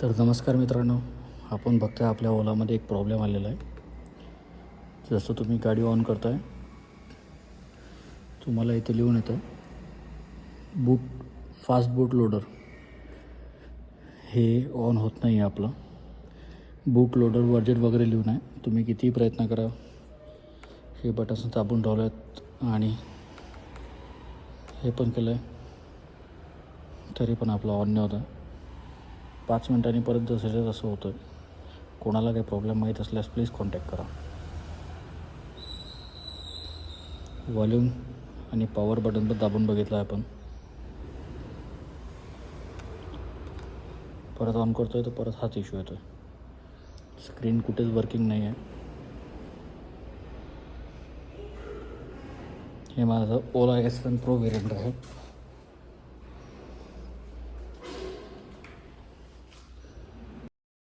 तर नमस्कार मित्रांनो, आपण बघताय आपल्या ओलामध्ये एक प्रॉब्लेम आलेला आहे. जसं तुम्ही गाडी ऑन करताय, तुम्हाला इथे लिहून येतं बूट फास्ट बूट लोडर. हे ऑन होत नाही आहे आपलं. बूट लोडर वर्जन वगैरे लिहून आहे. तुम्ही कितीही प्रयत्न करा, हे बटन्स दाबून ठेवलेत आणि हे पण केलं आहे, तरी पण आपलं ऑन नाही होतं. 5 मिनिटांनी परत जसं तसं होतं. कोणाला काही प्रॉब्लेम माहीत असल्यास प्लीज कॉन्टॅक्ट करा. व्हॉल्यूम आणि पॉवर बटन पण दाबून बघितलं आहे आपण. परत ऑन करतो आहे तर परत हाच इश्यू येतो आहे. स्क्रीन कुठेच वर्किंग नाही आहे. हे माझं ओला S1 प्रो व्हेरियंट आहे.